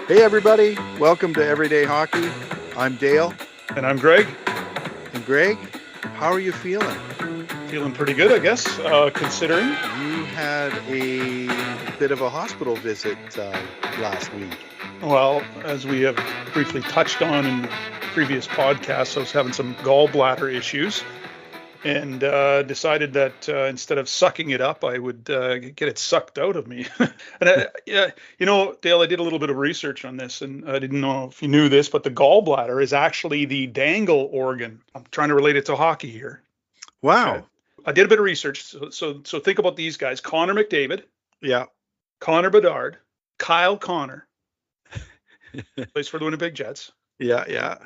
Hey, everybody. Welcome to Everyday Hockey. I'm Dale. And I'm Greg. And Greg, how are you feeling? Feeling pretty good, I guess, considering. You had a bit of a hospital visit last week. Well, as we have briefly touched on in previous podcasts, I was having some gallbladder issues and decided that instead of sucking it up, I would get it sucked out of me. And Dale, I did a little bit of research on this, and I didn't know if you knew this, but the gallbladder is actually the dangle organ. I'm trying to relate it to hockey here. Wow. Okay. I did a bit of research. So think about these guys: Connor McDavid, Yeah. Connor Bedard, Kyle Connor, plays for the Winnipeg Jets. Yeah.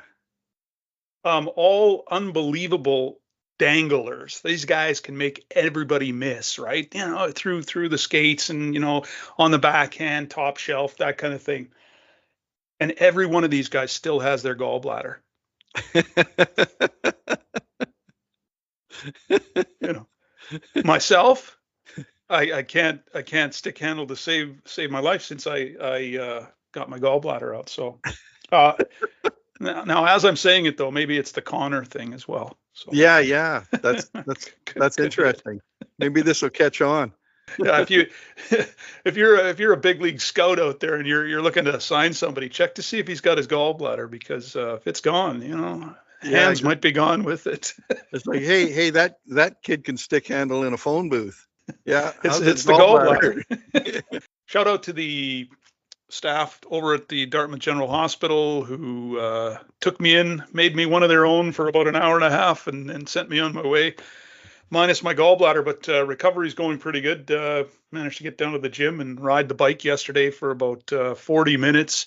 All unbelievable danglers. These guys can make everybody miss, right? Through the skates and on the backhand, top shelf, that kind of thing. And every one of these guys still has their gallbladder. Myself, I can't stick handle to save my life since I got my gallbladder out. So now as I'm saying it though, maybe it's the Connor thing as well. So. Yeah. That's interesting. Maybe this will catch on. Yeah, if you're a big league scout out there and you're looking to sign somebody, check to see if he's got his gallbladder, because if it's gone, hands might be gone with it. It's like, hey, that kid can stick handle in a phone booth. Yeah, it's the gallbladder. Shout out to the staff over at the Dartmouth General Hospital who took me in, made me one of their own for about an hour and a half, and sent me on my way, minus my gallbladder. But recovery's going pretty good. Managed to get down to the gym and ride the bike yesterday for about 40 minutes.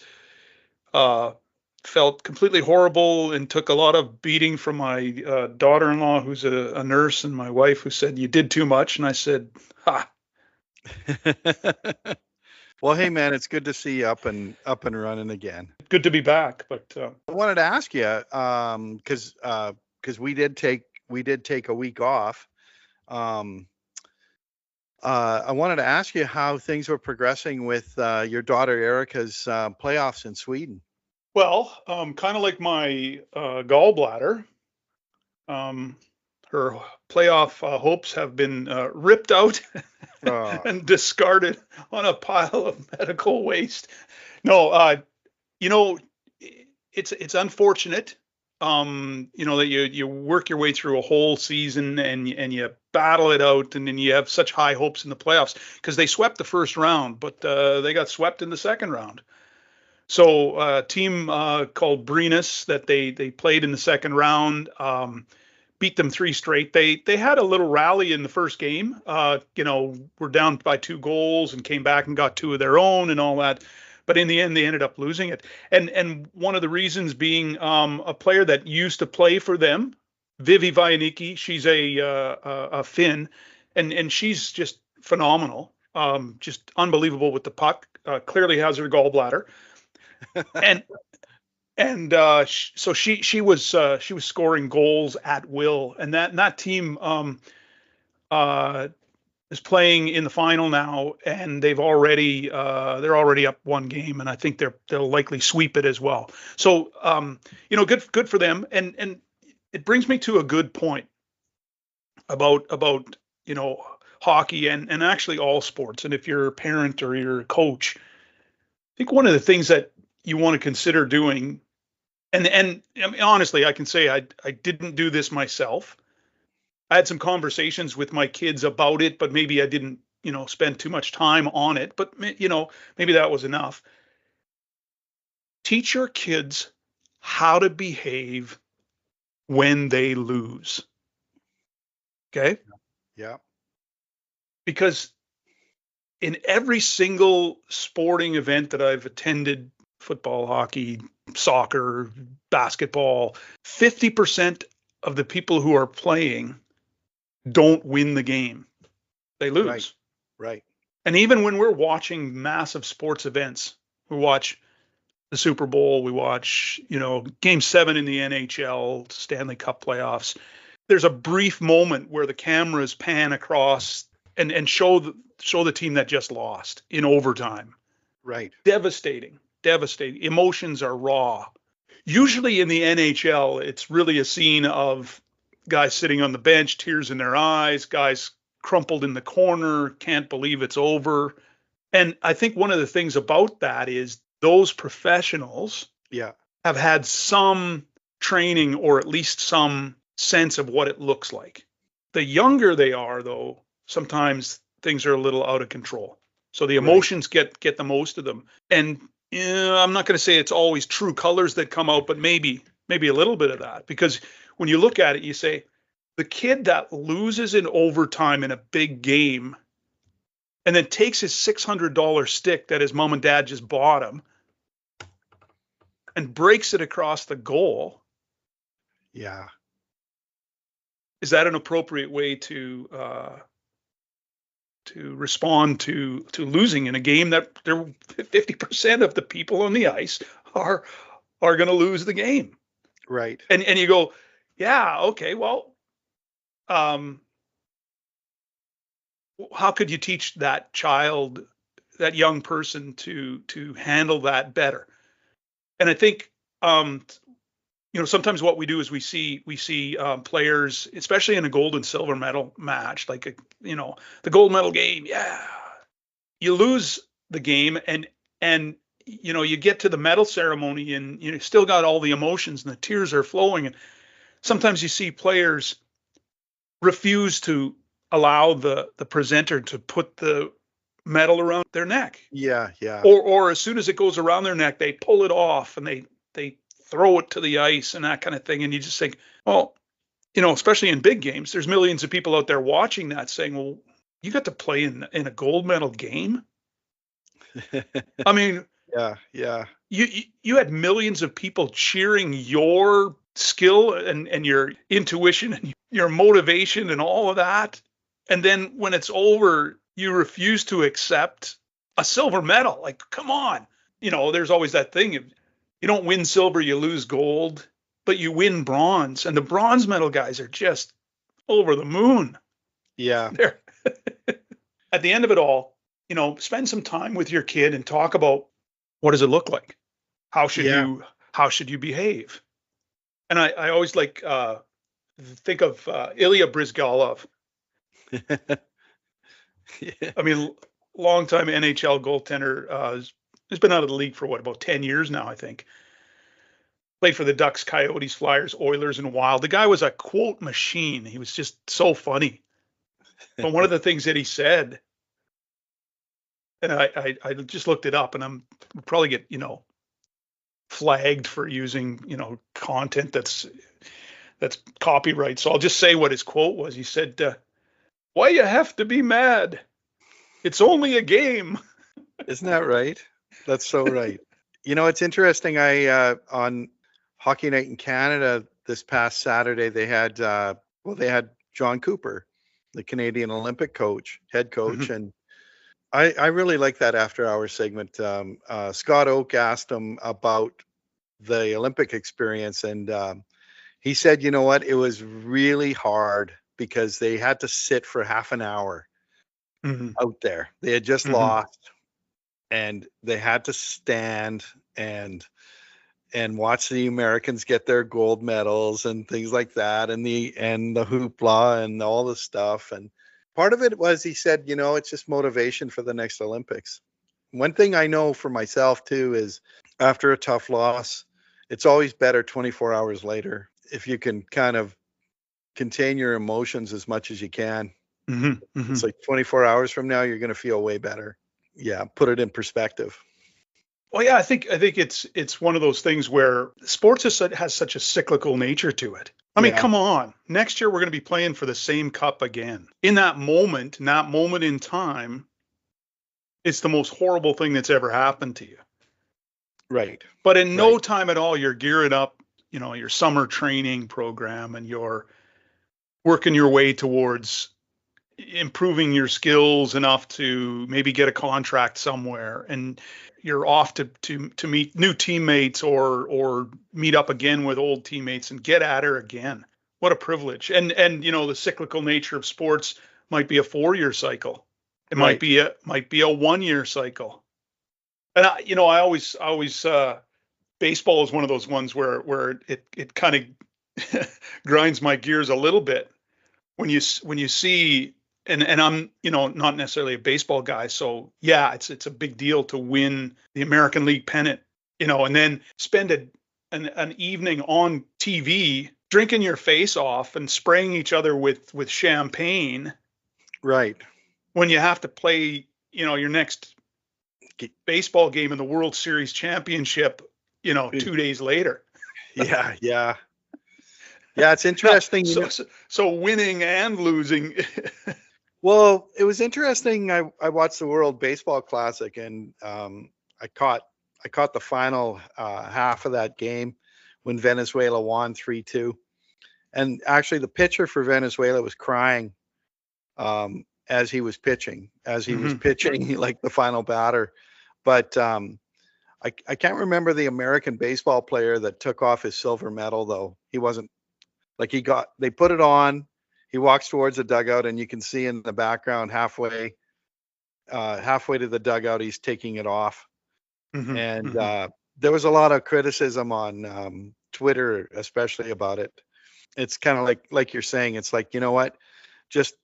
Felt completely horrible and took a lot of beating from my daughter-in-law, who's a nurse, and my wife, who said, "You did too much." And I said, "Ha." Well, hey man, it's good to see you up and running again. Good to be back. But I wanted to ask you, because we did take a week off. I wanted to ask you how things were progressing with your daughter Erica's playoffs in Sweden. Well, kind of like my gallbladder, her playoff hopes have been ripped out and discarded on a pile of medical waste. No, it's unfortunate, that you work your way through a whole season and you battle it out, and then you have such high hopes in the playoffs, because they swept the first round, but they got swept in the second round. So a team called Brenus that they played in the second round, beat them 3 straight. They had a little rally in the first game. Were down by 2 goals and came back and got 2 of their own and all that. But in the end, they ended up losing it. And one of the reasons being a player that used to play for them, Vivi Vainiki. She's a Finn, and she's just phenomenal, just unbelievable with the puck. Clearly has her gallbladder. So she was scoring goals at will, and that team is playing in the final now, and they're already up 1 game, and I think they'll likely sweep it as well. So good for them, and it brings me to a good point about hockey and actually all sports. And if you're a parent or you're a coach, I think one of the things that you want to consider doing, and I mean, honestly, I can say I didn't do this myself. I had some conversations with my kids about it, but maybe I didn't, spend too much time on it. But maybe that was enough. Teach your kids how to behave when they lose. Okay? Yeah. Because in every single sporting event that I've attended, football, hockey, soccer, basketball, 50% of the people who are playing don't win the game. They lose. Right. And even when we're watching massive sports events, we watch the Super Bowl, we watch, Game 7 in the NHL, Stanley Cup playoffs. There's a brief moment where the cameras pan across and show the team that just lost in overtime. Right. Devastating. devastating. Emotions are raw. Usually in the NHL, it's really a scene of guys sitting on the bench, tears in their eyes, guys crumpled in the corner, can't believe it's over. And I think one of the things about that is those professionals Yeah. have had some training or at least some sense of what it looks like. The younger they are, though, sometimes things are a little out of control. So the Right. emotions get the most of them. And I'm not going to say it's always true colors that come out, but maybe a little bit of that. Because when you look at it, you say, the kid that loses in overtime in a big game and then takes his $600 stick that his mom and dad just bought him and breaks it across the goal. Yeah. Is that an appropriate way to respond to losing in a game that 50% of the people on the ice are going to lose the game? Right. And you go, yeah, okay, well, how could you teach that child, that young person to handle that better? And I think sometimes what we do is we see players, especially in a gold and silver medal match, like the gold medal game. Yeah, you lose the game, and you get to the medal ceremony, and you still got all the emotions, and the tears are flowing. And sometimes you see players refuse to allow the presenter to put the medal around their neck. Yeah. Yeah. Or as soon as it goes around their neck, they pull it off and they throw it to the ice and that kind of thing. And you just think, well, especially in big games, there's millions of people out there watching that saying, well, you got to play in a gold medal game. I mean, Yeah. Yeah. you had millions of people cheering your skill and your intuition and your motivation and all of that. And then when it's over, you refuse to accept a silver medal. Like, come on. There's always that thing. If you don't win silver, you lose gold, but you win bronze. And the bronze medal guys are just over the moon. Yeah. They're at the end of it all, spend some time with your kid and talk about, what does it look like? How should you behave? And I always think of Ilya Brizgalov. Yeah. I mean, longtime NHL goaltender, has been out of the league for about 10 years now, I think. Played for the Ducks, Coyotes, Flyers, Oilers, and Wild. The guy was a quote machine. He was just so funny. But one of the things that he said, and I just looked it up, and I'm probably get flagged for using content that's copyright. So I'll just say what his quote was. He said, "Why you have to be mad? It's only a game." Isn't that right? That's so right. It's interesting. I on Hockey Night in Canada this past Saturday, they had John Cooper, the Canadian Olympic head coach, and I really like that after hours segment. Scott Oak asked him about the Olympic experience, and he said, you know what, it was really hard because they had to sit for half an hour out there. They had just lost, and they had to stand and watch the Americans get their gold medals and things like that, and the hoopla and all the stuff. And part of it was, he said, it's just motivation for the next Olympics. One thing I know for myself too is, after a tough loss, it's always better 24 hours later if you can kind of contain your emotions as much as you can. It's like 24 hours from now, you're going to feel way better. Yeah, put it in perspective. Well, yeah, I think it's one of those things where sports has such a cyclical nature to it. I mean, come on. Next year we're going to be playing for the same cup again. In that moment in time, it's the most horrible thing that's ever happened to you. Right. But in no time at all, you're gearing up, your summer training program, and you're working your way towards improving your skills enough to maybe get a contract somewhere, and you're off to meet new teammates or meet up again with old teammates and get at her again. What a privilege. And the cyclical nature of sports might be a 4-year cycle. It might be a 1-year cycle. And I always baseball is one of those ones where it kind of grinds my gears a little bit when you see, and I'm not necessarily a baseball guy, so yeah, it's a big deal to win the American League pennant, and then spend an evening on TV drinking your face off and spraying each other with champagne Right. when you have to play your next baseball game in the World Series championship 2 days later. Yeah, yeah. Yeah, it's Now, interesting. so winning and losing. Well, it was interesting. I watched the World Baseball Classic, and I caught the final half of that game when Venezuela won 3-2. And actually, the pitcher for Venezuela was crying as he was pitching, like the final batter. But I can't remember the American baseball player that took off his silver medal, though. He wasn't like they put it on. He walks towards the dugout, and you can see in the background halfway to the dugout, he's taking it off. Mhm, And mhm. there was a lot of criticism on Twitter, especially about it. It's kind of like you're saying. It's like, you know what? Just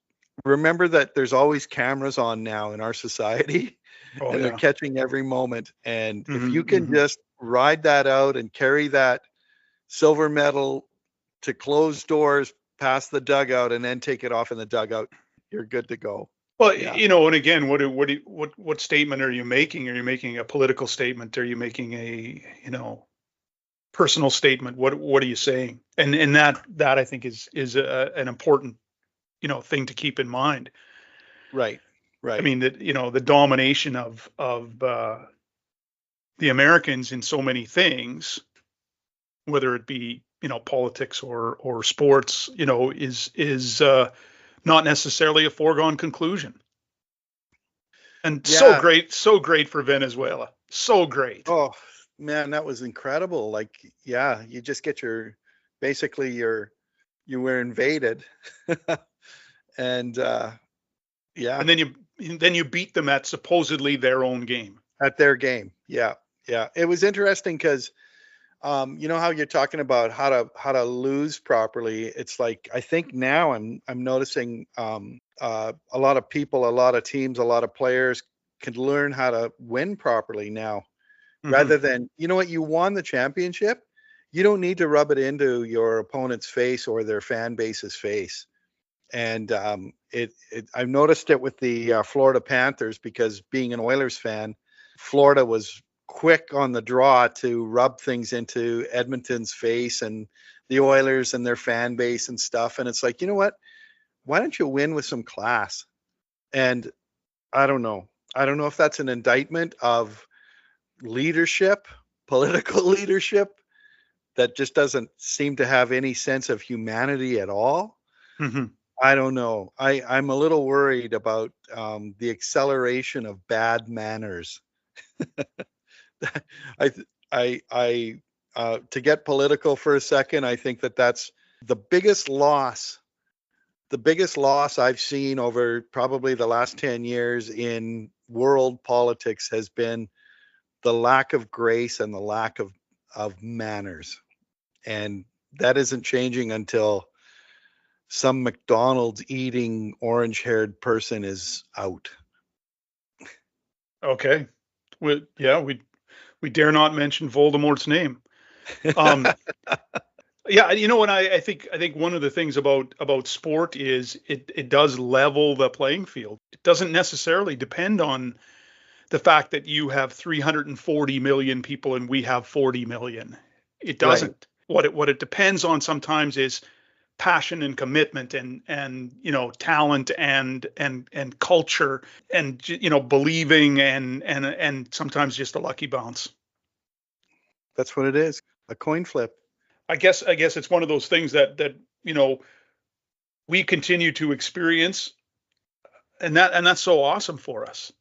remember that there's always cameras on now in our society, Oh and they're yeah. catching every moment. And if you Mhm, can mhm. just ride that out and carry that silver medal to closed doors past the dugout and then take it off in the dugout, you're good to go. Well, Yeah. and again, what statement are you making? Are you making a political statement? Are you making a personal statement? What are you saying? And that I think is an important thing to keep in mind. Right. I Right. mean that the domination of the Americans in so many things, whether it be politics or sports, is not necessarily a foregone conclusion. And Yeah. so great for Venezuela. So great. Oh man, that was incredible. Like, yeah, you just get basically you were invaded. And yeah, And then you beat them at supposedly their own game. at their game. Yeah. Yeah. It was interesting because you know how you're talking about how to lose properly. It's like I think now I'm noticing a lot of people, a lot of teams, a lot of players can learn how to win properly now, Hmm. rather than, you know what, you won the championship. You don't need to rub it into your opponent's face or their fan base's face. And I've noticed it with the Florida Panthers, because being an Oilers fan, Florida was quick on the draw to rub things into Edmonton's face and the Oilers and their fan base and stuff. And it's like, you know what? Why don't you win with some class? And I don't know. I don't know if that's an indictment of leadership, political leadership, that just doesn't seem to have any sense of humanity at all. Hmm. I don't know. I'm a little worried about the acceleration of bad manners. I th- I to get political for a second, I think that's the biggest loss. The biggest loss I've seen over probably the last 10 years in world politics has been the lack of grace and the lack of manners. And that isn't changing until some McDonald's eating orange haired person is out. Okay. We dare not mention Voldemort's name. Um, yeah, and I think one of the things about sport is it does level the playing field. It doesn't necessarily depend on the fact that you have 340 million people and we have 40 million. It Right. doesn't. What it depends on sometimes is passion and commitment and talent and culture and believing and sometimes just a lucky bounce. That's what it is. A coin flip. I guess it's one of those things that you know we continue to experience, and that's so awesome for us.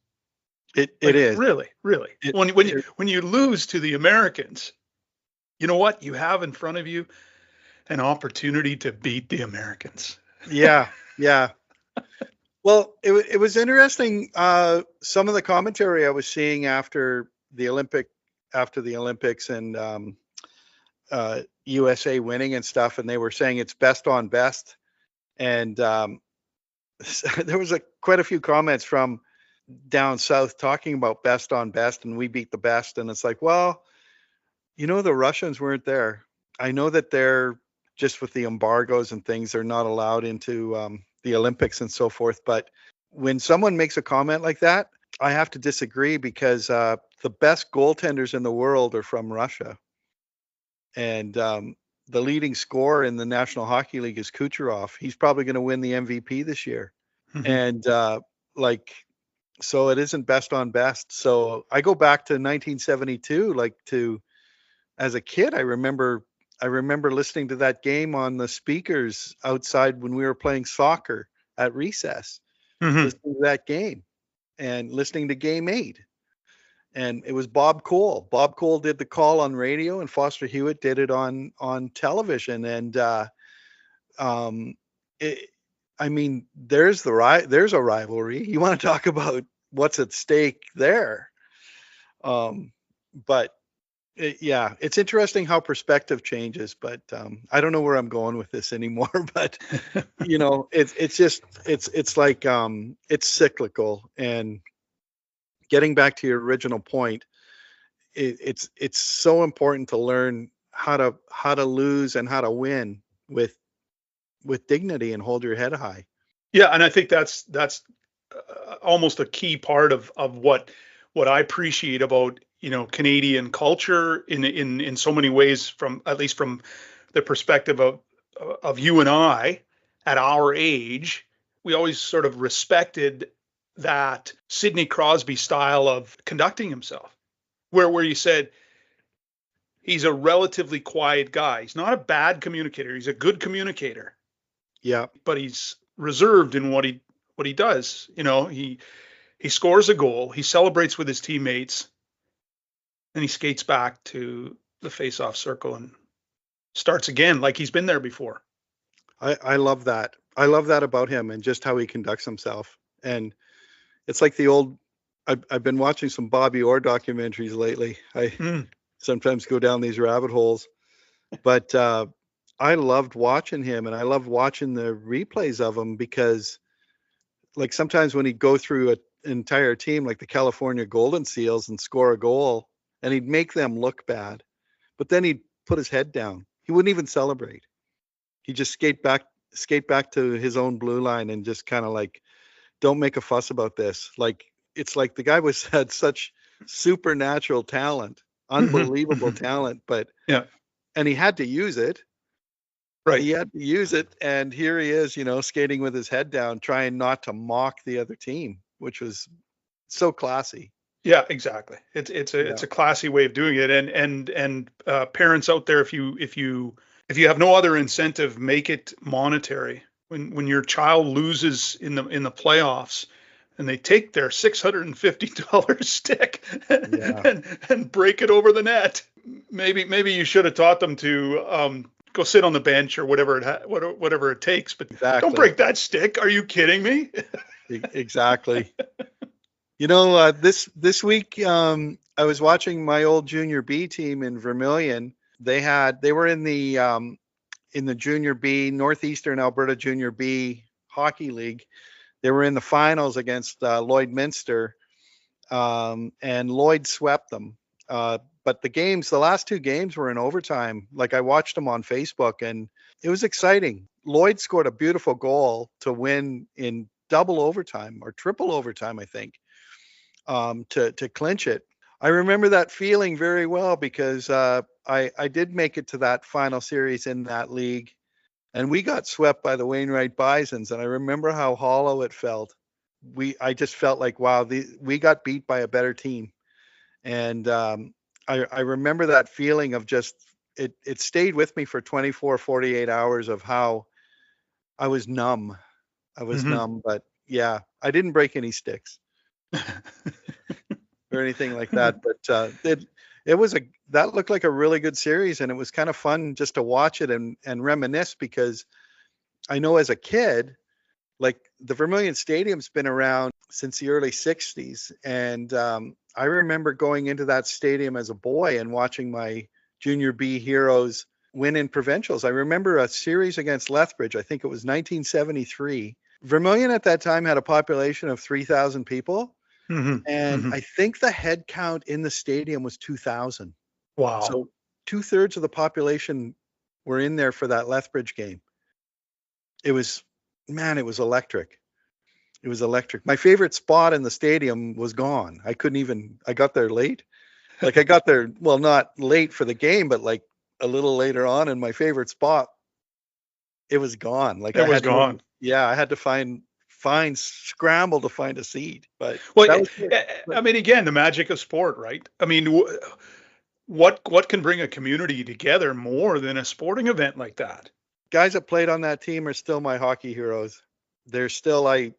It Like is. really, really, It, it when you lose to the Americans, you know what you have in front of you? An opportunity to beat the Americans. yeah. Yeah. Well, it was interesting. Some of the commentary I was seeing after the Olympic after the Olympics and USA winning and stuff, and they were saying it's best on best, and there was quite a few comments from down south talking about best on best, and we beat the best, and it's like, well, the Russians weren't there. I know that they're just with the embargoes and things, they're not allowed into the Olympics and so forth. But when someone makes a comment like that, I have to disagree because the best goaltenders in the world are from Russia. And the leading scorer in the National Hockey League is Kucherov. He's probably going to win the MVP this year. And so it isn't best on best. So I go back to 1972, as a kid, I remember listening to that game on the speakers outside when we were playing soccer at recess, listening to that game and listening to Game 8. And it was Bob Cole. Bob Cole did the call on radio, and Foster Hewitt did it on television. And there's a rivalry. You want to talk about what's at stake there? But it's interesting how perspective changes. But I don't know where I'm going with this anymore. But it's like it's cyclical. And getting back to your original point, it's so important to learn how to lose and how to win with dignity and hold your head high. Yeah, and I think that's almost a key part of what I appreciate about Canadian culture in so many ways, from at least from the perspective of you and I at our age. We always sort of respected that Sidney Crosby style of conducting himself, where you said he's a relatively quiet guy. He's not a bad communicator. He's a good communicator. Yeah, but he's reserved in what he does. He scores a goal, he celebrates with his teammates, and he skates back to the face-off circle and starts again like he's been there before. I love that. I love that about him and just how he conducts himself. And it's like I've been watching some Bobby Orr documentaries lately. I sometimes go down these rabbit holes, but I loved watching him, and I loved watching the replays of him because, like, sometimes when he'd go through an entire team, like the California Golden Seals, and score a goal, and he'd make them look bad, but then he'd put his head down. He wouldn't even celebrate. He'd just skate back to his own blue line and just kind of like, don't make a fuss about this. Like, it's like the guy had such supernatural talent, unbelievable talent, but yeah, and he had to use it. Right. He had to use it, and here he is, skating with his head down, trying not to mock the other team, which was so classy. Yeah, exactly. It's a classy way of doing it, and parents out there, if you have no other incentive, make it monetary. When your child loses in the playoffs, and they take their $650 stick and break it over the net, maybe you should have taught them to go sit on the bench or whatever it takes, but Don't break that stick. Are you kidding me? Exactly. This week I was watching my old junior B team in Vermilion. They were in the junior B, Northeastern Alberta Junior B Hockey League. They were in the finals against Lloydminster, and Lloyd swept them. But the last two games were in overtime. Like, I watched them on Facebook, and it was exciting. Lloyd scored a beautiful goal to win in double overtime or triple overtime, I think, to clinch it. I remember that feeling very well because I did make it to that final series in that league, and we got swept by the Wainwright Bisons, and I remember how hollow it felt. I just felt like, wow, we got beat by a better team. And I remember that feeling of just, it stayed with me for 24, 48 hours of how I was numb. Numb, but yeah, I didn't break any sticks or anything like that. But that looked like a really good series, and it was kind of fun just to watch it and reminisce, because I know as a kid, like, the Vermilion Stadium's been around since the early 60s. And I remember going into that stadium as a boy and watching my junior B heroes win in provincials. I remember a series against Lethbridge. I think it was 1973. Vermilion at that time had a population of 3,000 people. And I think the head count in the stadium was 2,000. Wow. So 2/3 of the population were in there for that Lethbridge game. It was electric. It was electric. My favorite spot in the stadium was gone. I got there late. Like I got there, well, not late for the game, but like a little later on, and my favorite spot, it was gone. Like It was gone. I had to scramble to find a seat. But well, I mean, again, the magic of sport, right? I mean, what can bring a community together more than a sporting event like that? Guys that played on that team are still my hockey heroes. They're still I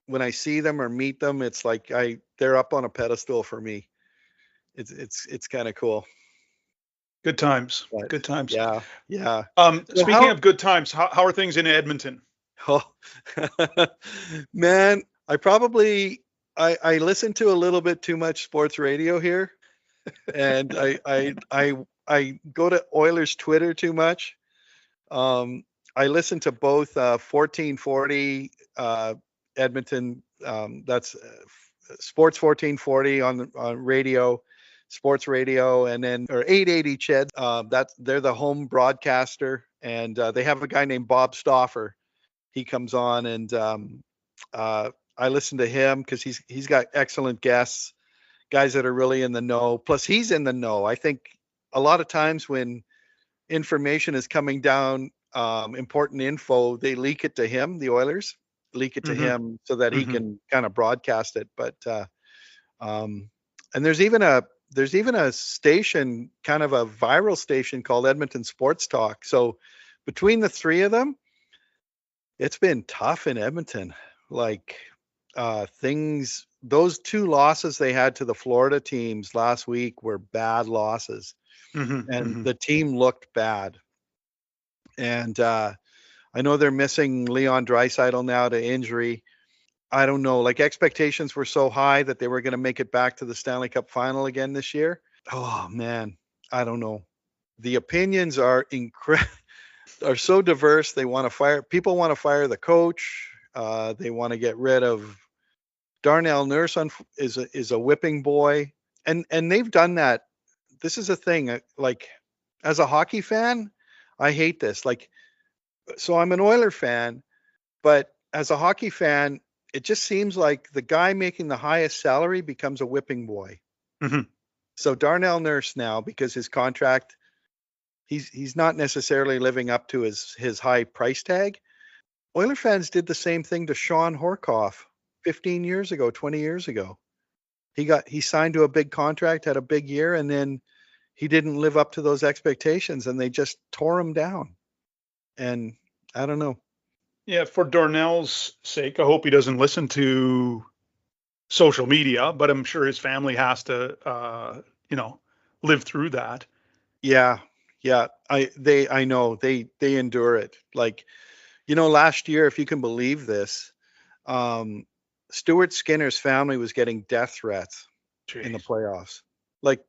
when I see them or meet them, it's like they're up on a pedestal for me. It's kind of cool. Good times. But, good times. Yeah. Yeah. Speaking of good times, how are things in Edmonton? Oh, man, I listen to a little bit too much sports radio here, and I go to Oilers Twitter too much. I listen to both 1440 Edmonton. That's Sports 1440 on radio, sports radio, and then or 880 Cheds. They're the home broadcaster, and they have a guy named Bob Stauffer. He comes on, and I listen to him because he's got excellent guests, guys that are really in the know. Plus, he's in the know. I think a lot of times when information is coming down, important info, they leak it to him. The Oilers leak it to him so that he can kind of broadcast it. But and there's even a station, kind of a viral station called Edmonton Sports Talk. So between the three of them, it's been tough in Edmonton. Like those two losses they had to the Florida teams last week were bad losses, and the team looked bad. And I know they're missing Leon Draisaitl now to injury. I don't know. Like expectations were so high that they were going to make it back to the Stanley Cup final again this year. Oh man, I don't know. The opinions are are so diverse. People want to fire the coach. They want to get rid of Darnell Nurse is a whipping boy. And they've done that. This is a thing. Like as a hockey fan, I hate this. Like, so I'm an Oiler fan, but as a hockey fan, it just seems like the guy making the highest salary becomes a whipping boy. So Darnell Nurse now, because his contract, he's not necessarily living up to his high price tag. Oiler fans did the same thing to Sean Horkoff 15 years ago, 20 years ago. He signed to a big contract, had a big year, and then he didn't live up to those expectations, and they just tore him down. And I don't know. Yeah, for Darnell's sake, I hope he doesn't listen to social media, but I'm sure his family has to, live through that. Yeah. I know they endure it. Like, last year, if you can believe this, Stuart Skinner's family was getting death threats in the playoffs. Like,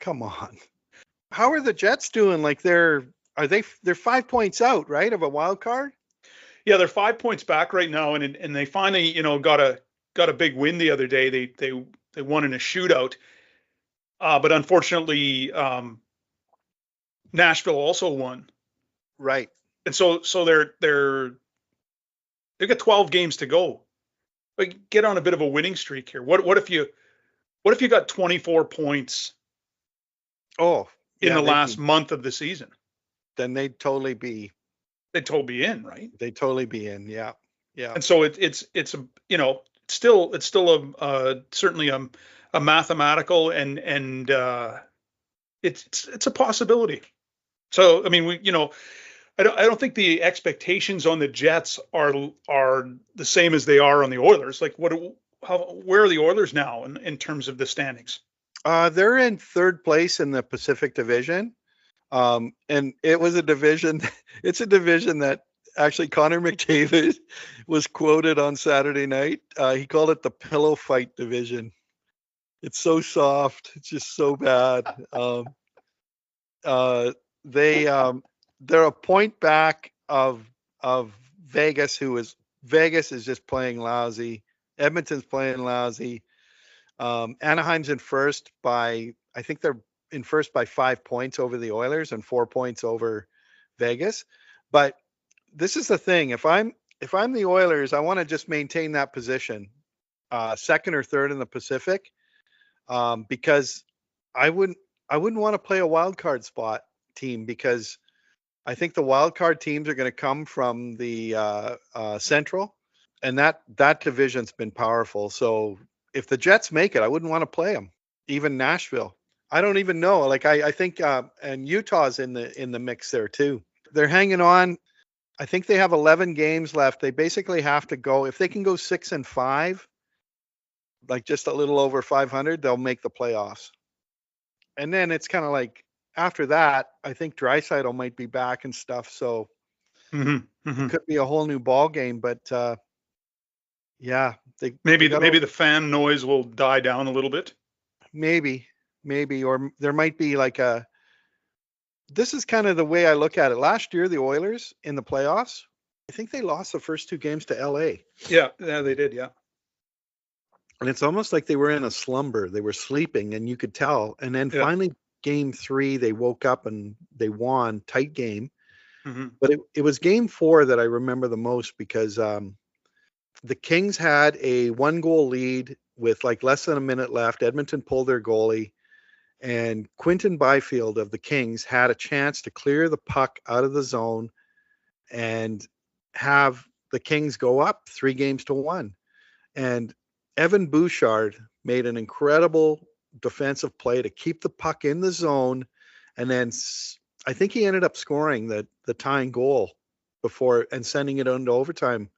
come on. How are the Jets doing? Like they're 5 points out, right, of a wild card? Yeah, they're 5 points back right now, and they finally, got a big win the other day. They won in a shootout, but unfortunately, Nashville also won. Right. And so they've got 12 games to go. Like, get on a bit of a winning streak here. What if you got 24 points? In the last month of the season, then they'd totally be in, right? They'd totally be in. Yeah. And so it's still certainly a mathematical and it's a possibility. So I mean, I don't think the expectations on the Jets are the same as they are on the Oilers. Like where are the Oilers now in terms of the standings? They're in third place in the Pacific Division. And it was a division. It's a division that actually Connor McDavid was quoted on Saturday night. He called it the pillow fight division. It's so soft. It's just so bad. Uh, they're a point back of Vegas, Vegas is just playing lousy. Edmonton's playing lousy. Anaheim's in first by, I think they're in first by 5 points over the Oilers and 4 points over Vegas. But this is the thing: if I'm the Oilers, I want to just maintain that position, second or third in the Pacific, because I wouldn't I wouldn't want to play a wild card spot team, because I think the wild card teams are going to come from the Central, and that division's been powerful. So if the Jets make it, I wouldn't want to play them. Even Nashville, I don't even know. Like I think, and Utah's in the mix there too. They're hanging on. I think they have 11 games left. They basically have to go, if they can go 6-5, like just a little over 500, they'll make the playoffs. And then it's kind of like after that, I think Draisaitl might be back and stuff. So it could be a whole new ball game. But yeah, maybe the fan noise will die down a little bit. Maybe, or there might be like this is kind of the way I look at it. Last year, the Oilers in the playoffs, I think they lost the first two games to LA. Yeah, they did. Yeah. And it's almost like they were in a slumber. They were sleeping, and you could tell. And then finally, game 3, they woke up and they won, tight game. But it was game 4 that I remember the most, because the Kings had a 1-goal lead with like less than a minute left. Edmonton pulled their goalie, and Quinton Byfield of the Kings had a chance to clear the puck out of the zone and have the Kings go up 3-1. And Evan Bouchard made an incredible defensive play to keep the puck in the zone, and then I think he ended up scoring the tying goal before and sending it into overtime,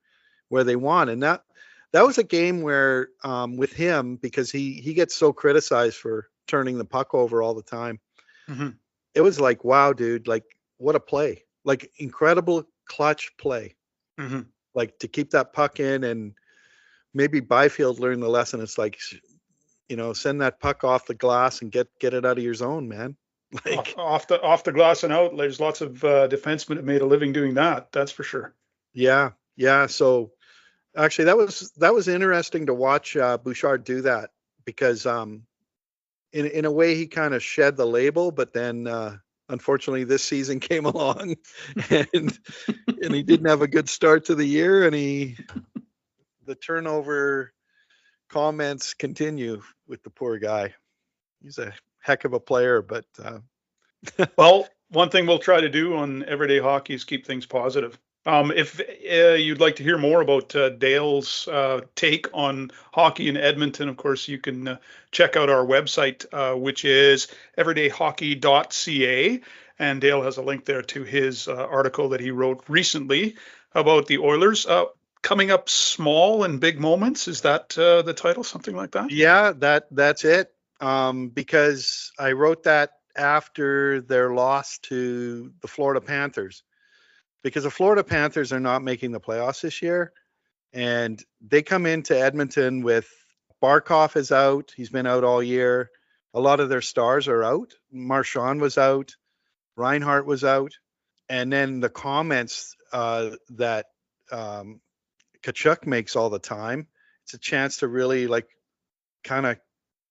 where they won. And that was a game where with him, because he gets so criticized for turning the puck over all the time. It was like, wow, dude, like what a play, like incredible clutch play, like to keep that puck in. And maybe Byfield learned the lesson. It's like, send that puck off the glass and get it out of your zone, man. Like off the glass and out. There's lots of defensemen that made a living doing that. That's for sure. Yeah. So actually, that was interesting to watch Bouchard do that, because in a way he kind of shed the label, but then unfortunately this season came along and he didn't have a good start to the year, and the turnover comments continue with the poor guy. He's a heck of a player, but well, one thing we'll try to do on Everyday Hockey is keep things positive. If you'd like to hear more about Dale's take on hockey in Edmonton, of course, you can check out our website, which is everydayhockey.ca. And Dale has a link there to his article that he wrote recently about the Oilers. Coming up, small and big moments. Is that the title? Something like that? Yeah, that's it. Because I wrote that after their loss to the Florida Panthers, because the Florida Panthers are not making the playoffs this year, and they come into Edmonton with Barkov is out. He's been out all year. A lot of their stars are out. Marchand was out. Reinhart was out. And then the comments that Tkachuk makes all the time, it's a chance to really like kind of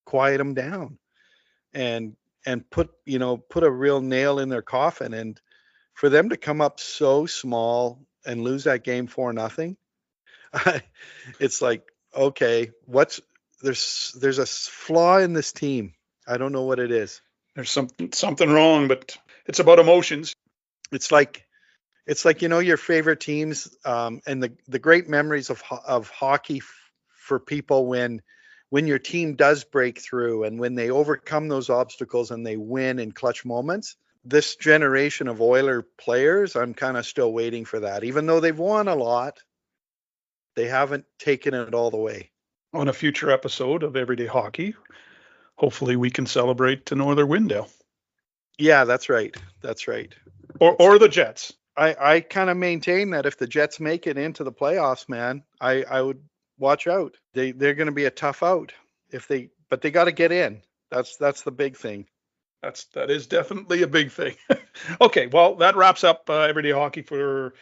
quiet them down and put a real nail in their coffin. And for them to come up so small and lose that game 4-0, it's like, okay, there's a flaw in this team. I don't know what it is. There's something wrong, but it's about emotions. It's like your favorite teams, and the great memories of hockey for people when your team does break through and when they overcome those obstacles and they win in clutch moments. This generation of Oiler players, I'm kind of still waiting for that. Even though they've won a lot, they haven't taken it all the way. On a future episode of Everyday Hockey, hopefully we can celebrate another win, Dale. Yeah, that's right. Or the Jets. I kind of maintain that if the Jets make it into the playoffs, man, I would watch out. They're going to be a tough out. If they but they got to get in. That's the big thing. That is definitely a big thing. Okay, well, that wraps up Everyday Hockey for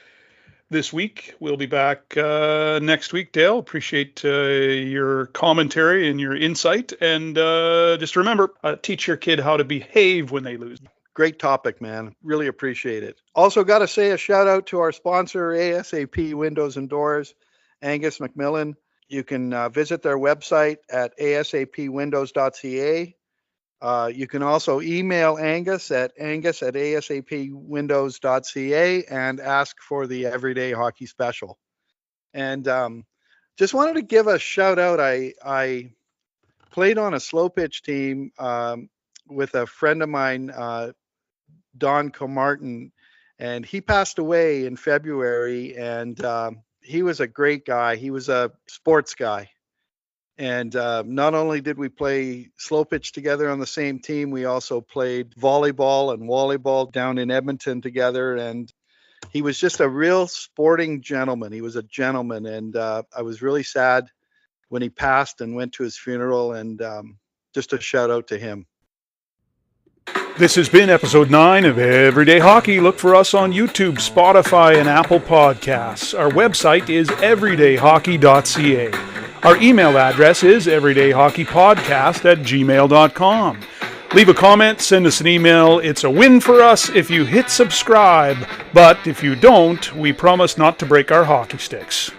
this week. We'll be back next week, Dale. Appreciate your commentary and your insight. And just remember, teach your kid how to behave when they lose. Great topic, man. Really appreciate it. Also got to say a shout out to our sponsor, ASAP Windows and Doors, Angus McMillan. You can visit their website at asapwindows.ca. You can also email Angus at asapwindows.ca and ask for the Everyday Hockey Special. And just wanted to give a shout out. I played on a slow pitch team with a friend of mine, Don Comartin, and he passed away in February. And he was a great guy. He was a sports guy. And not only did we play slow pitch together on the same team, we also played volleyball and wallyball down in Edmonton together. And he was just a real sporting gentleman. He was a gentleman. And I was really sad when he passed and went to his funeral. And just a shout out to him. This has been episode 9 of Everyday Hockey. Look for us on YouTube, Spotify, and Apple Podcasts. Our website is everydayhockey.ca. Our email address is everydayhockeypodcast@gmail.com. Leave a comment, send us an email. It's a win for us if you hit subscribe, but if you don't, we promise not to break our hockey sticks.